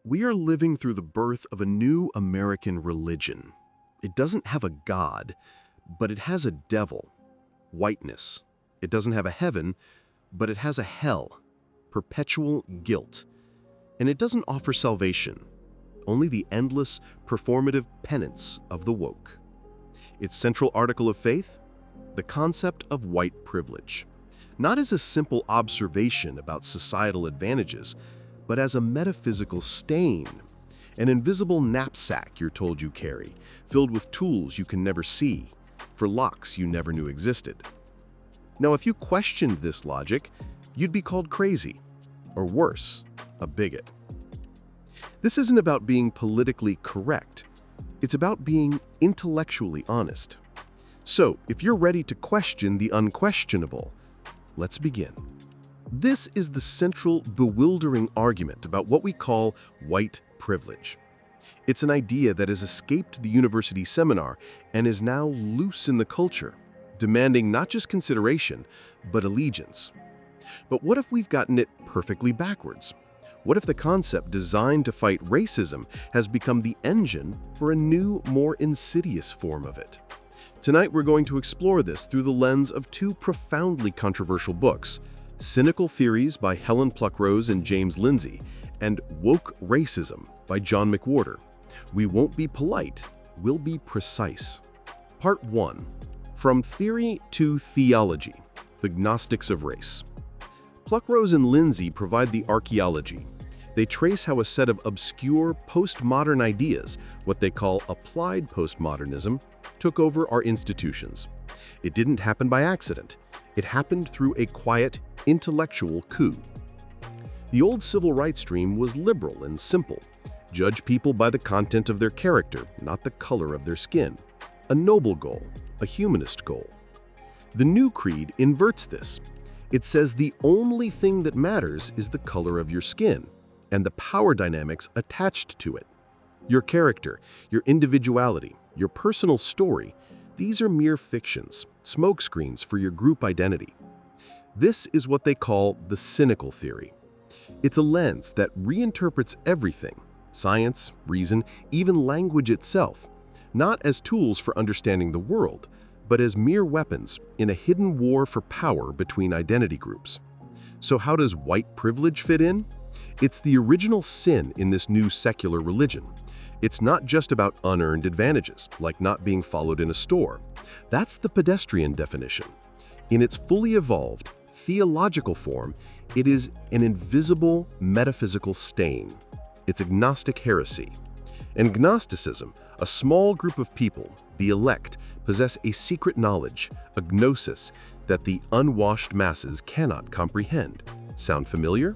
We are living through the birth of a new American religion. It doesn't have a God, but it has a devil, whiteness. It doesn't have a heaven, but it has a hell, perpetual guilt. And it doesn't offer salvation, only the endless, performative penance of the woke. Its central article of faith? The concept of white privilege. Not as a simple observation about societal advantages, but as a metaphysical stain, an invisible knapsack you're told you carry, filled with tools you can never see, for locks you never knew existed. Now, if you questioned this logic, you'd be called crazy, or worse, a bigot. This isn't about being politically correct. It's about being intellectually honest. So, if you're ready to question the unquestionable, let's begin. This is the central, bewildering argument about what we call white privilege. It's an idea that has escaped the university seminar and is now loose in the culture, demanding not just consideration, but allegiance. But what if we've gotten it perfectly backwards? What if the concept designed to fight racism has become the engine for a new, more insidious form of it? Tonight, we're going to explore this through the lens of two profoundly controversial books, Cynical Theories by Helen Pluckrose and James Lindsay, and Woke Racism by John McWhorter. We won't be polite, we'll be precise. Part 1. From Theory to Theology, the Gnostics of Race. Pluckrose and Lindsay provide the archaeology. They trace how a set of obscure postmodern ideas, what they call applied postmodernism, took over our institutions. It didn't happen by accident. It happened through a quiet, intellectual coup. The old civil rights stream was liberal and simple. Judge people by the content of their character, not the color of their skin. A noble goal, a humanist goal. The new creed inverts this. It says the only thing that matters is the color of your skin and the power dynamics attached to it. Your character, your individuality, your personal story, these are mere fictions, smokescreens for your group identity. This is what they call the cynical theory. It's a lens that reinterprets everything, science, reason, even language itself, not as tools for understanding the world, but as mere weapons in a hidden war for power between identity groups. So how does white privilege fit in? It's the original sin in this new secular religion. It's not just about unearned advantages, like not being followed in a store. That's the pedestrian definition. In its fully evolved, theological form, it is an invisible metaphysical stain. It's a Gnostic heresy. In Gnosticism, a small group of people, the elect, possess a secret knowledge, a gnosis, that the unwashed masses cannot comprehend. Sound familiar?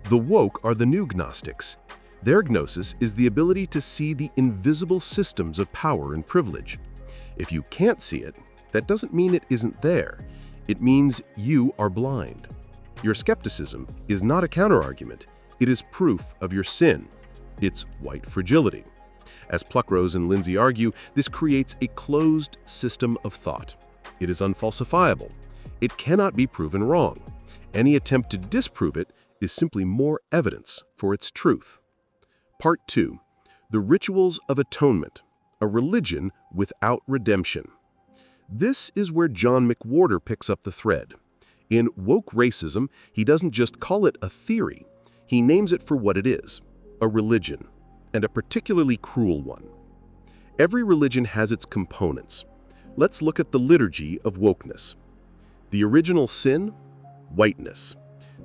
The woke are the new Gnostics. Their gnosis is the ability to see the invisible systems of power and privilege. If you can't see it, that doesn't mean it isn't there. It means you are blind. Your skepticism is not a counterargument. It is proof of your sin. It's white fragility. As Pluckrose and Lindsay argue, this creates a closed system of thought. It is unfalsifiable. It cannot be proven wrong. Any attempt to disprove it is simply more evidence for its truth. Part 2. The Rituals of Atonement, a religion without redemption. This is where John McWhorter picks up the thread. In Woke Racism, he doesn't just call it a theory. He names it for what it is, a religion, and a particularly cruel one. Every religion has its components. Let's look at the liturgy of wokeness. The original sin? Whiteness.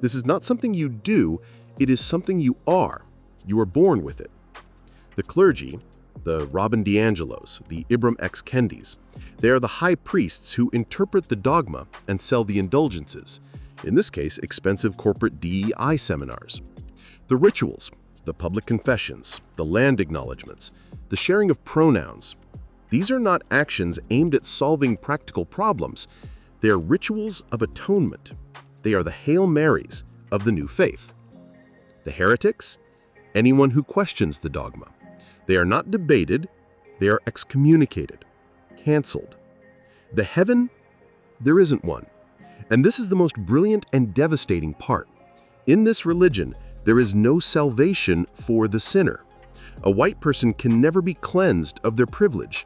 This is not something you do, it is something you are. You are born with it. The clergy, the Robin DiAngelos, the Ibram X. Kendis, they are the high priests who interpret the dogma and sell the indulgences, in this case, expensive corporate DEI seminars. The rituals, the public confessions, the land acknowledgements, the sharing of pronouns, these are not actions aimed at solving practical problems. They are rituals of atonement. They are the Hail Marys of the new faith. The heretics? Anyone who questions the dogma. They are not debated, they are excommunicated, canceled. The heaven? There isn't one. And this is the most brilliant and devastating part. In this religion, There is no salvation for the sinner. A white person can never be cleansed of their privilege.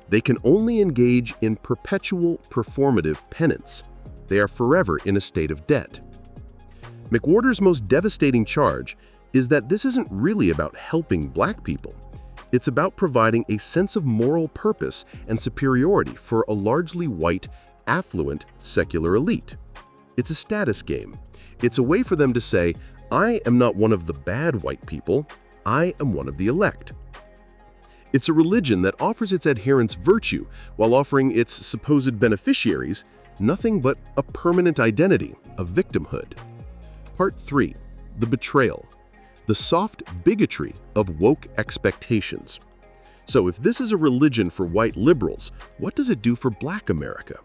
They can only engage in perpetual performative penance. They are forever in a state of debt. McWhorter's most devastating charge is that this isn't really about helping black people. It's about providing a sense of moral purpose and superiority for a largely white, affluent, secular elite. It's a status game. It's a way for them to say, I am not one of the bad white people, I am one of the elect. It's a religion that offers its adherents virtue while offering its supposed beneficiaries nothing but a permanent identity of victimhood. Part 3. The betrayal. The soft bigotry of woke expectations. So if this is a religion for white liberals, what does it do for black America?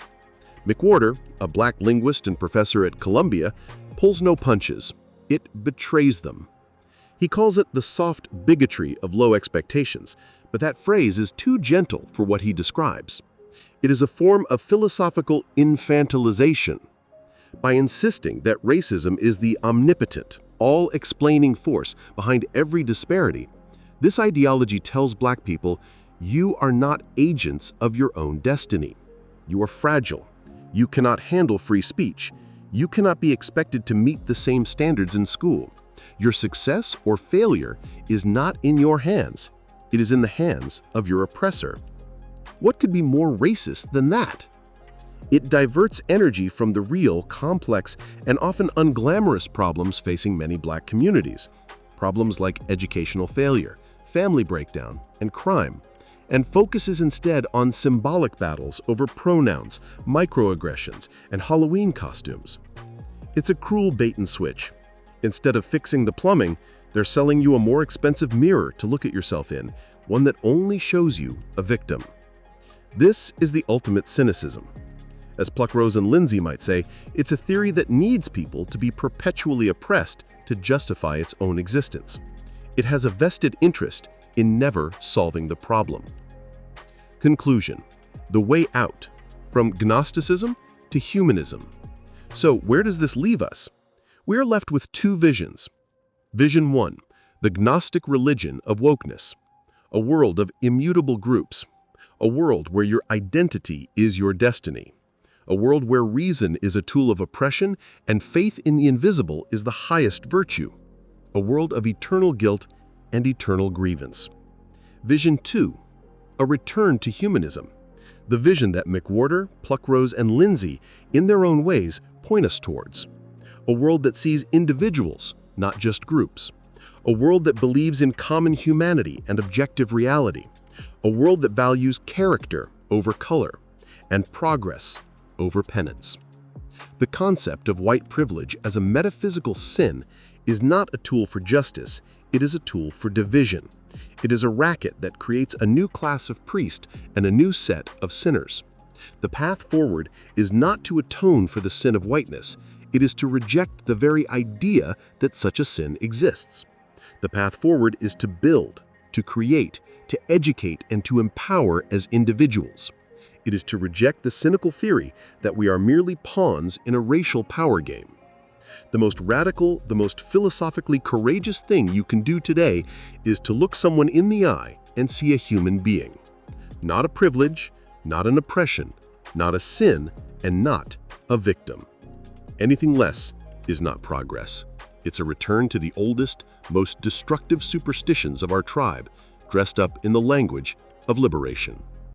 McWhorter, a black linguist and professor at Columbia, pulls no punches. It betrays them. He calls it the soft bigotry of low expectations, but that phrase is too gentle for what he describes. It is a form of philosophical infantilization. By insisting that racism is the omnipotent, all-explaining force behind every disparity, this ideology tells black people, you are not agents of your own destiny. You are fragile. You cannot handle free speech. You cannot be expected to meet the same standards in school. Your success or failure is not in your hands. It is in the hands of your oppressor. What could be more racist than that? It diverts energy from the real, complex, and often unglamorous problems facing many black communities. Problems like educational failure, family breakdown, and crime, and focuses instead on symbolic battles over pronouns, microaggressions, and Halloween costumes. It's a cruel bait and switch. Instead of fixing the plumbing, they're selling you a more expensive mirror to look at yourself in, one that only shows you a victim. This is the ultimate cynicism. As Pluckrose and Lindsay might say, it's a theory that needs people to be perpetually oppressed to justify its own existence. It has a vested interest in never solving the problem. Conclusion: the way out, from Gnosticism to humanism. So where does this leave us? We are left with two visions. Vision 1, the Gnostic religion of wokeness. A world of immutable groups. A world where your identity is your destiny. A world where reason is a tool of oppression and faith in the invisible is the highest virtue. A world of eternal guilt and eternal grievance. Vision 2, a return to humanism. The vision that McWhorter, Pluckrose, and Lindsay, in their own ways, point us towards. A world that sees individuals, not just groups. A world that believes in common humanity and objective reality. A world that values character over color and progress over penance. The concept of white privilege as a metaphysical sin is not a tool for justice, it is a tool for division. It is a racket that creates a new class of priest and a new set of sinners. The path forward is not to atone for the sin of whiteness, it is to reject the very idea that such a sin exists. The path forward is to build, to create, to educate, and to empower as individuals. It is to reject the cynical theory that we are merely pawns in a racial power game. The most radical, the most philosophically courageous thing you can do today is to look someone in the eye and see a human being. Not a privilege, not an oppression, not a sin, and not a victim. Anything less is not progress. It's a return to the oldest, most destructive superstitions of our tribe, dressed up in the language of liberation.